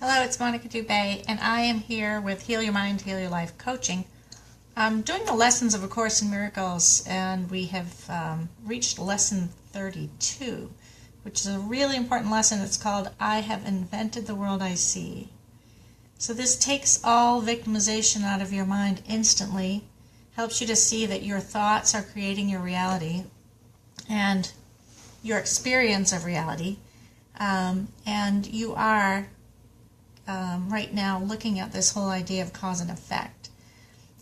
Hello, it's Monica Dubay, and I am here with Heal Your Mind, Heal Your Life coaching. I'm doing the lessons of A Course in Miracles, and we have reached lesson 32, which is a really important lesson. It's called I Have Invented the World I See. So this takes all victimization out of your mind instantly, helps you to see that your thoughts are creating your reality and your experience of reality, and you are right now looking at this whole idea of cause and effect.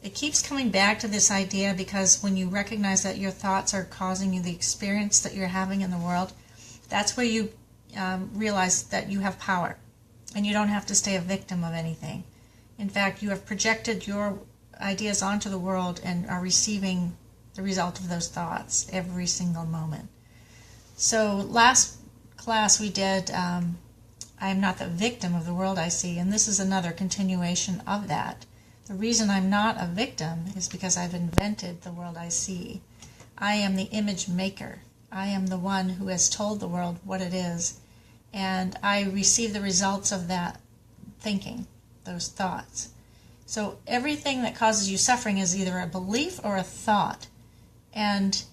It keeps coming back to this idea because when you recognize that your thoughts are causing you the experience that you're having in the world, that's where you realize that you have power and you don't have to stay a victim of anything. In fact, you have projected your ideas onto the world and are receiving the result of those thoughts every single moment. So last class we did I am not the victim of the world I see, and this is another continuation of that. The reason I'm not a victim is because I've invented the world I see. I am the image maker. I am the one who has told the world what it is, and I receive the results of that thinking, those thoughts. So everything that causes you suffering is either a belief or a thought. And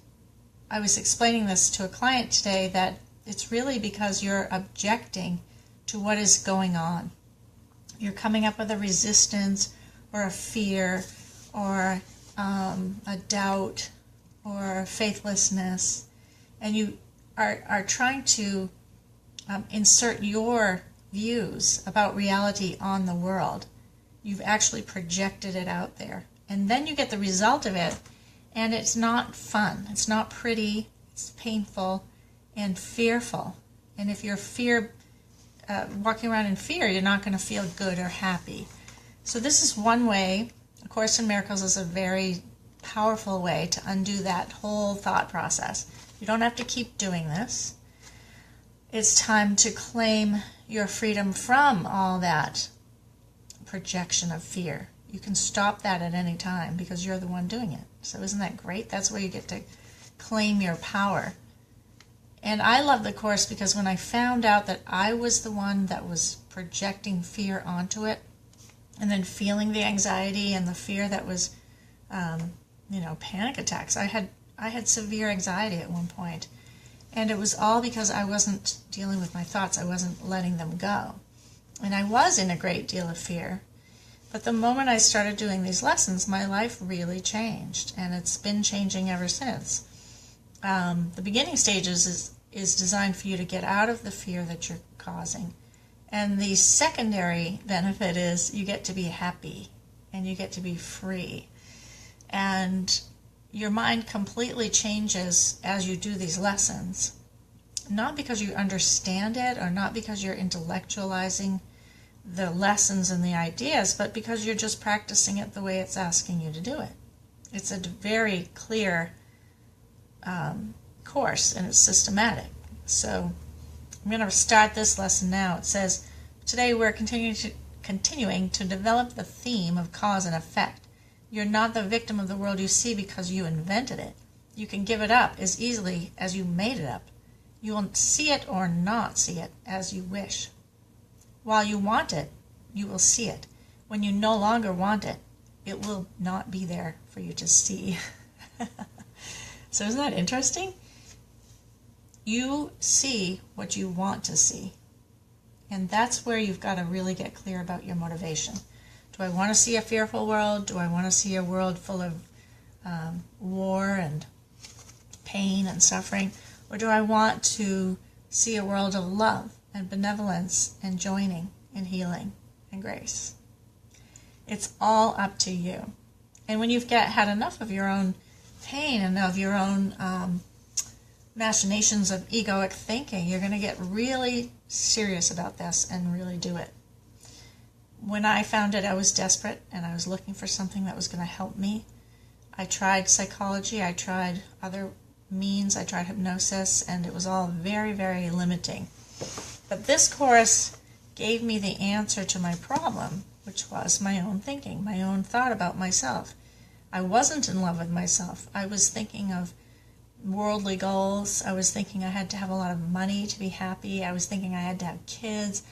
I was explaining this to a client today that it's really because you're objecting to what is going on. You're coming up with a resistance or a fear or a doubt or faithlessness, and you are trying to insert your views about reality on the world. You've actually projected it out there, and then you get the result of it, and it's not fun, it's not pretty, it's painful and fearful. And if you're walking around in fear, you're not going to feel good or happy. So this is one way. A Course in Miracles is a very powerful way to undo that whole thought process. You don't have to keep doing this. It's time to claim your freedom from all that projection of fear. You can stop that at any time because you're the one doing it. So isn't that great? That's where you get to claim your power. And I love the Course because when I found out that I was the one that was projecting fear onto it, and then feeling the anxiety and the fear that was, panic attacks. I had severe anxiety at one point, and it was all because I wasn't dealing with my thoughts. I wasn't letting them go, and I was in a great deal of fear. But the moment I started doing these lessons, my life really changed, and it's been changing ever since. The beginning stages is designed for you to get out of the fear that you're causing. And the secondary benefit is you get to be happy and you get to be free. And your mind completely changes as you do these lessons. Not because you understand it or not because you're intellectualizing the lessons and the ideas, but because you're just practicing it the way it's asking you to do it. It's a very clear course, and it's systematic. So I'm going to start this lesson now. It says, today we're continuing to develop the theme of cause and effect. You're not the victim of the world you see because you invented it. You can give it up as easily as you made it up. You will see it or not see it as you wish. While you want it, you will see it. When you no longer want it, it will not be there for you to see. So isn't that interesting? You see what you want to see. And that's where you've got to really get clear about your motivation. Do I want to see a fearful world? Do I want to see a world full of war and pain and suffering? Or do I want to see a world of love and benevolence and joining and healing and grace? It's all up to you. And when you've had enough of your own pain and of your own machinations of egoic thinking, you're going to get really serious about this and really do it. When I found it, I was desperate and I was looking for something that was going to help me. I tried psychology, I tried other means, I tried hypnosis, and it was all very, very limiting. But this course gave me the answer to my problem, which was my own thinking, my own thought about myself. I wasn't in love with myself. I was thinking of worldly goals. I was thinking I had to have a lot of money to be happy. I was thinking I had to have kids.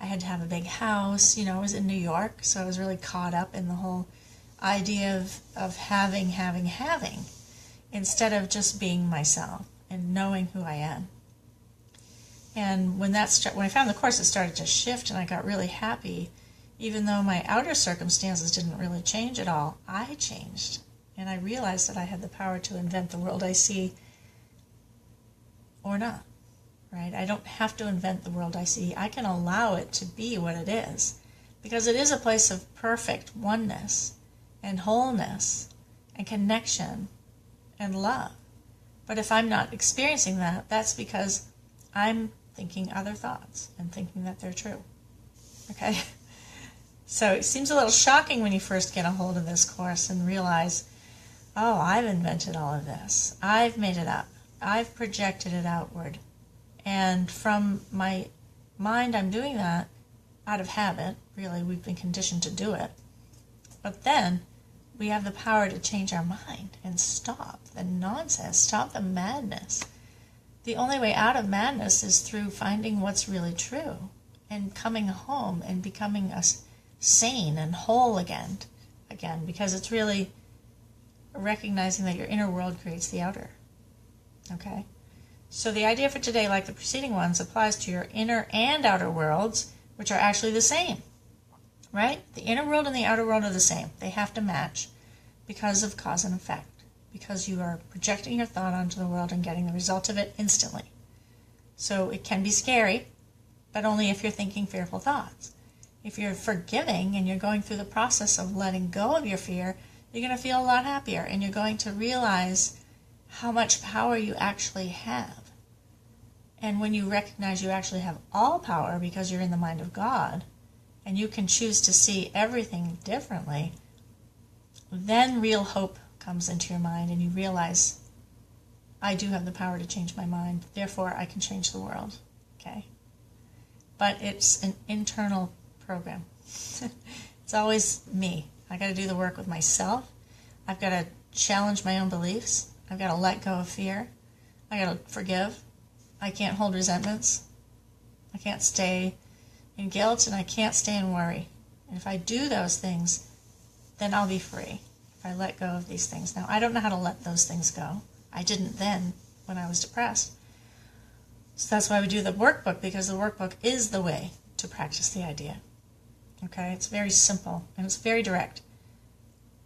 I had to have a big house. I was in New York, so I was really caught up in the whole idea of having, instead of just being myself and knowing who I am. And when I found the Course, it started to shift, and I got really happy. Even though my outer circumstances didn't really change at all, I changed. And I realized that I had the power to invent the world I see or not, right? I don't have to invent the world I see. I can allow it to be what it is, because it is a place of perfect oneness and wholeness and connection and love. But if I'm not experiencing that, that's because I'm thinking other thoughts and thinking that they're true. Okay? So it seems a little shocking when you first get a hold of this Course and realize, oh, I've invented all of this. I've made it up. I've projected it outward. And from my mind, I'm doing that out of habit. Really, we've been conditioned to do it. But then we have the power to change our mind and stop the nonsense, stop the madness. The only way out of madness is through finding what's really true and coming home and becoming sane and whole again, because it's really recognizing that your inner world creates the outer. Okay? So the idea for today, like the preceding ones, applies to your inner and outer worlds, which are actually the same. Right? The inner world and the outer world are the same. They have to match because of cause and effect. Because you are projecting your thought onto the world and getting the result of it instantly. So it can be scary, but only if you're thinking fearful thoughts. If you're forgiving and you're going through the process of letting go of your fear, you're going to feel a lot happier, and you're going to realize how much power you actually have. And when you recognize you actually have all power because you're in the mind of God, and you can choose to see everything differently, then real hope comes into your mind, and you realize, I do have the power to change my mind, therefore I can change the world. Okay? But it's an internal program. It's always me. I got to do the work with myself. I've got to challenge my own beliefs. I've got to let go of fear. I got to forgive. I can't hold resentments. I can't stay in guilt, and I can't stay in worry. And if I do those things, then I'll be free. If I let go of these things. Now, I don't know how to let those things go. I didn't then when I was depressed. So that's why we do the workbook, because the workbook is the way to practice the idea. Okay? It's very simple, and it's very direct.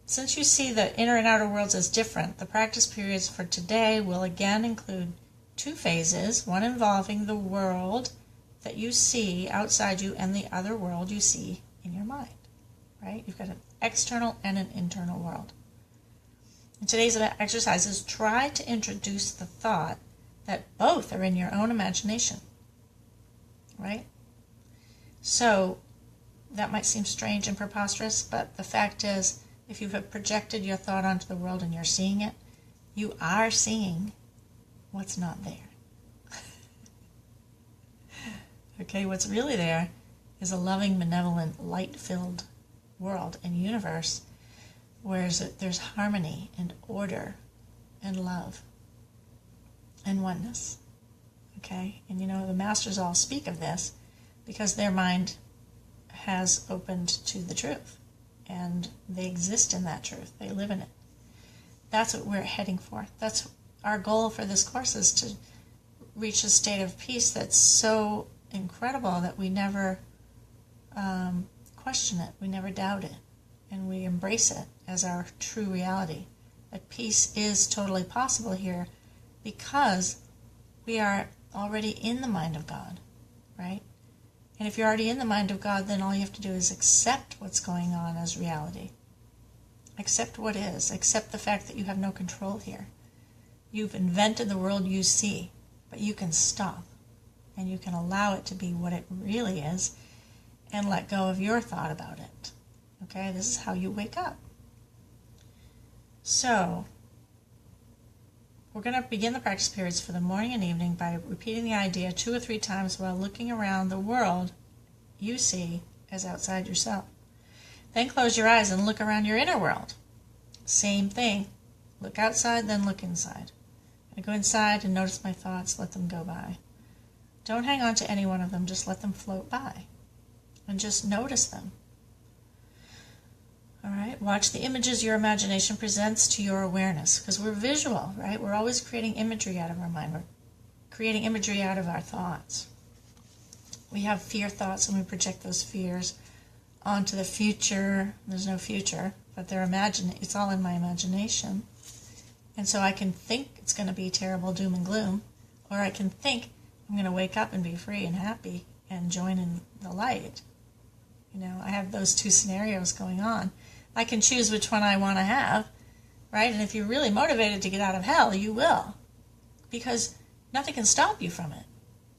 Since you see the inner and outer worlds as different, the practice periods for today will again include 2 phases, one involving the world that you see outside you and the other world you see in your mind. Right? You've got an external and an internal world. And today's exercises try to introduce the thought that both are in your own imagination. Right? So that might seem strange and preposterous, but the fact is, if you have projected your thought onto the world and you're seeing it, you are seeing what's not there. Okay, what's really there is a loving, benevolent, light-filled world and universe where there's harmony and order and love and oneness. Okay? And the masters all speak of this because their mind has opened to the truth, and they exist in that truth. They live in it. That's what we're heading for. That's our goal for this course, is to reach a state of peace that's so incredible that we never question it, we never doubt it, and we embrace it as our true reality. That peace is totally possible here because we are already in the mind of God, right? And if you're already in the mind of God, then all you have to do is accept what's going on as reality. Accept what is. Accept the fact that you have no control here. You've invented the world you see, but you can stop, and you can allow it to be what it really is, and let go of your thought about it. Okay, this is how you wake up. So, we're going to begin the practice periods for the morning and evening by repeating the idea 2 or 3 times while looking around the world you see as outside yourself. Then close your eyes and look around your inner world. Same thing. Look outside, then look inside. I go inside and notice my thoughts, let them go by. Don't hang on to any one of them, just let them float by. and just notice them. All right, watch the images your imagination presents to your awareness, because we're visual, right? We're always creating imagery out of our mind. We're creating imagery out of our thoughts. We have fear thoughts and we project those fears onto the future. There's no future, but it's all in my imagination. And so I can think it's going to be terrible doom and gloom, or I can think I'm going to wake up and be free and happy and join in the light. I have those two scenarios going on. I can choose which one I want to have, right? And if you're really motivated to get out of hell, you will, because nothing can stop you from it.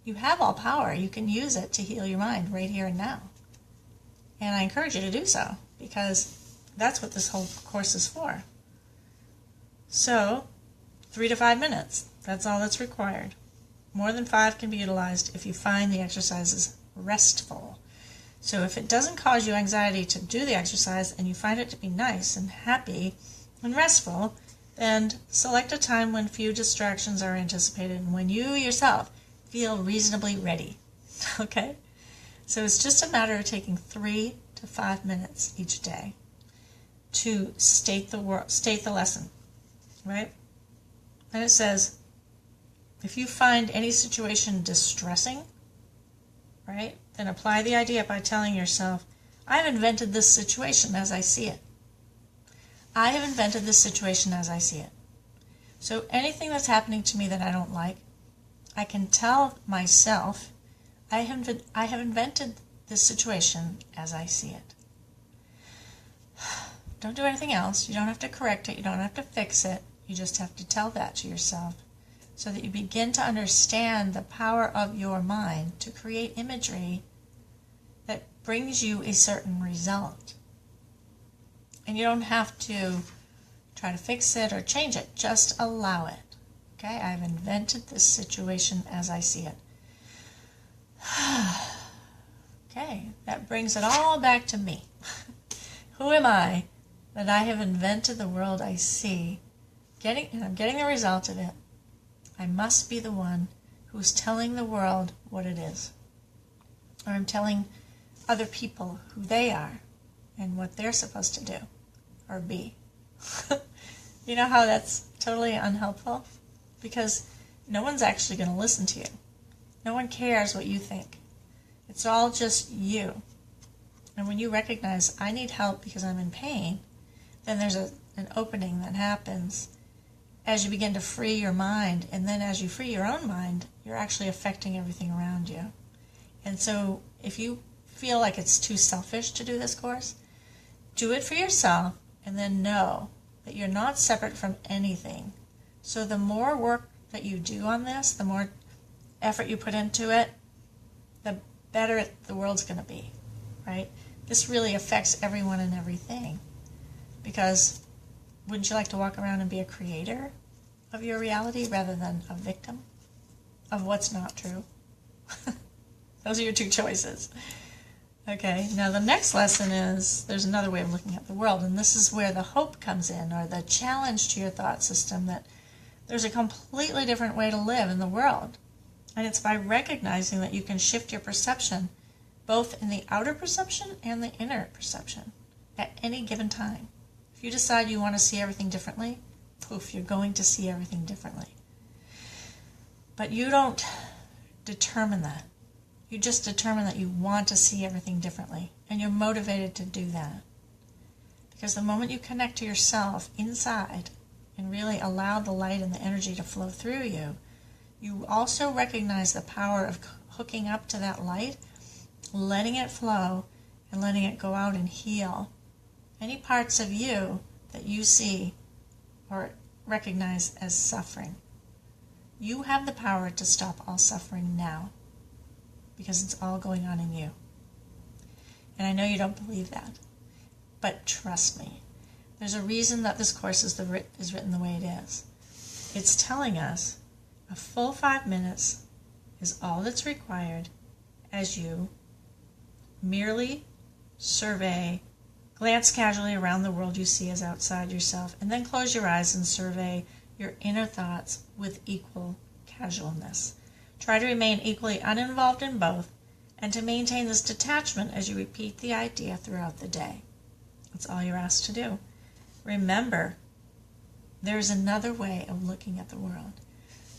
You have all power. You can use it to heal your mind right here and now. And I encourage you to do so, because that's what this whole course is for. So, 3 to 5 minutes. That's all that's required. More than 5 can be utilized if you find the exercises restful. So if it doesn't cause you anxiety to do the exercise and you find it to be nice and happy and restful, then select a time when few distractions are anticipated and when you yourself feel reasonably ready. Okay? So it's just a matter of taking 3 to 5 minutes each day to state the lesson, right? And it says, if you find any situation distressing, right, then apply the idea by telling yourself, I have invented this situation as I see it. I have invented this situation as I see it. So anything that's happening to me that I don't like, I can tell myself, I have invented this situation as I see it. Don't do anything else. You don't have to correct it. You don't have to fix it. You just have to tell that to yourself so that you begin to understand the power of your mind to create imagery that brings you a certain result. And you don't have to try to fix it or change it. Just allow it. Okay? I've invented this situation as I see it. Okay, that brings it all back to me. Who am I that I have invented the world I see, and I'm getting the result of it? I must be the one who's telling the world what it is. Or I'm telling other people who they are and what they're supposed to do or be. You know how that's totally unhelpful? Because no one's actually going to listen to you. No one cares what you think. It's all just you. And when you recognize, I need help because I'm in pain, then there's an opening that happens as you begin to free your mind. And then as you free your own mind, you're actually affecting everything around you. And so if you feel like it's too selfish to do this course, do it for yourself and then know that you're not separate from anything. So the more work that you do on this, the more effort you put into it, the better the world's going to be, right? This really affects everyone and everything. Because wouldn't you like to walk around and be a creator of your reality rather than a victim of what's not true? Those are your two choices. Okay, now the next lesson is, there's another way of looking at the world, and this is where the hope comes in, or the challenge to your thought system, that there's a completely different way to live in the world. And it's by recognizing that you can shift your perception, both in the outer perception and the inner perception, at any given time. If you decide you want to see everything differently, poof, you're going to see everything differently. But you don't determine that. You just determine that you want to see everything differently, and you're motivated to do that. Because the moment you connect to yourself inside and really allow the light and the energy to flow through you, you also recognize the power of hooking up to that light, letting it flow, and letting it go out and heal any parts of you that you see or recognize as suffering. You have the power to stop all suffering now, because it's all going on in you. And I know you don't believe that, but trust me, there's a reason that this course is written the way it is. It's telling us a full 5 minutes is all that's required as you merely survey, glance casually around the world you see as outside yourself, and then close your eyes and survey your inner thoughts with equal casualness. Try to remain equally uninvolved in both, and to maintain this detachment as you repeat the idea throughout the day. That's all you're asked to do. Remember, there's another way of looking at the world.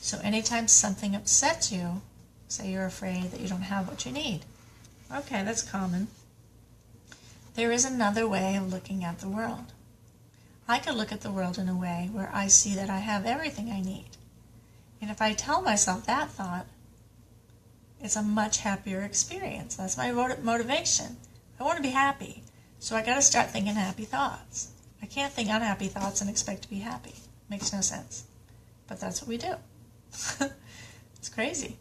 So anytime something upsets you, say you're afraid that you don't have what you need. Okay, that's common. There is another way of looking at the world. I could look at the world in a way where I see that I have everything I need. And if I tell myself that thought, it's a much happier experience. That's my motivation. I want to be happy, so I got to start thinking happy thoughts. I can't think unhappy thoughts and expect to be happy. Makes no sense. But that's what we do. It's crazy.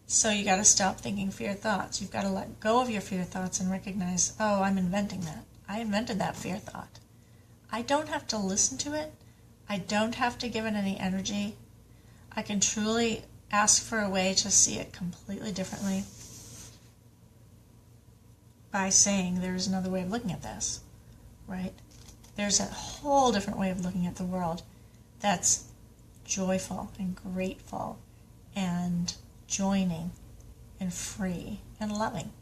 So you got to stop thinking fear thoughts. You've got to let go of your fear thoughts and recognize, oh, I'm inventing that. I invented that fear thought. I don't have to listen to it. I don't have to give it any energy. I can truly ask for a way to see it completely differently by saying there's another way of looking at this, right? There's a whole different way of looking at the world that's joyful and grateful and joining and free and loving.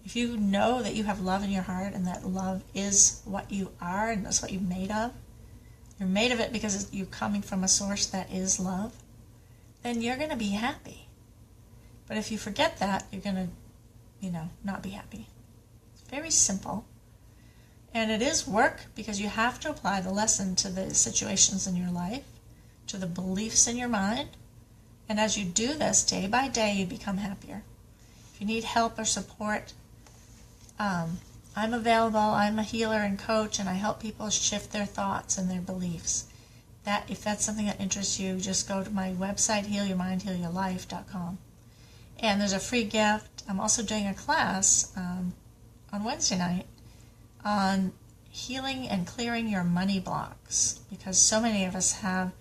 If you know that you have love in your heart and that love is what you are and that's what you're made of it because you're coming from a source that is love, then you're going to be happy. But if you forget that, you're going to, not be happy. It's very simple. And it is work because you have to apply the lesson to the situations in your life, to the beliefs in your mind. And as you do this day by day, you become happier. If you need help or support, I'm available. I'm a healer and coach, and I help people shift their thoughts and their beliefs. If that's something that interests you, just go to my website, healyourmindhealyourlife.com. And there's a free gift. I'm also doing a class on Wednesday night on healing and clearing your money blocks, because so many of us have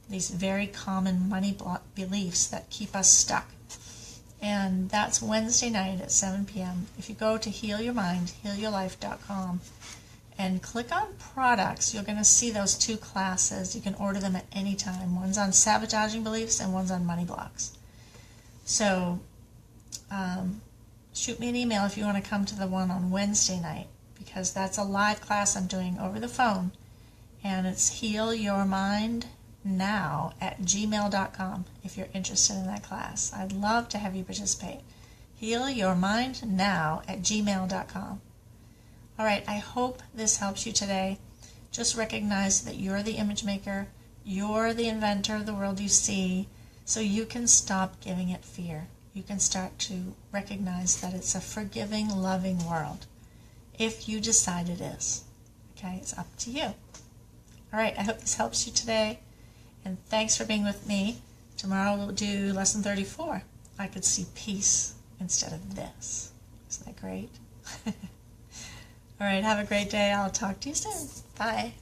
these very common money block beliefs that keep us stuck. And that's Wednesday night at 7 p.m. If you go to healyourmindhealyourlife.com and click on products, you're going to see those two classes. You can order them at any time. One's on sabotaging beliefs and one's on money blocks. So shoot me an email if you want to come to the one on Wednesday night, because that's a live class I'm doing over the phone. And it's healyourmindnow@gmail.com if you're interested in that class. I'd love to have you participate. healyourmindnow@gmail.com. All right, I hope this helps you today. Just recognize that you're the image maker, you're the inventor of the world you see, so you can stop giving it fear. You can start to recognize that it's a forgiving, loving world, if you decide it is. Okay, it's up to you. All right, I hope this helps you today, and thanks for being with me. Tomorrow we'll do lesson 34. I could see peace instead of this. Isn't that great? All right, have a great day. I'll talk to you soon. Bye.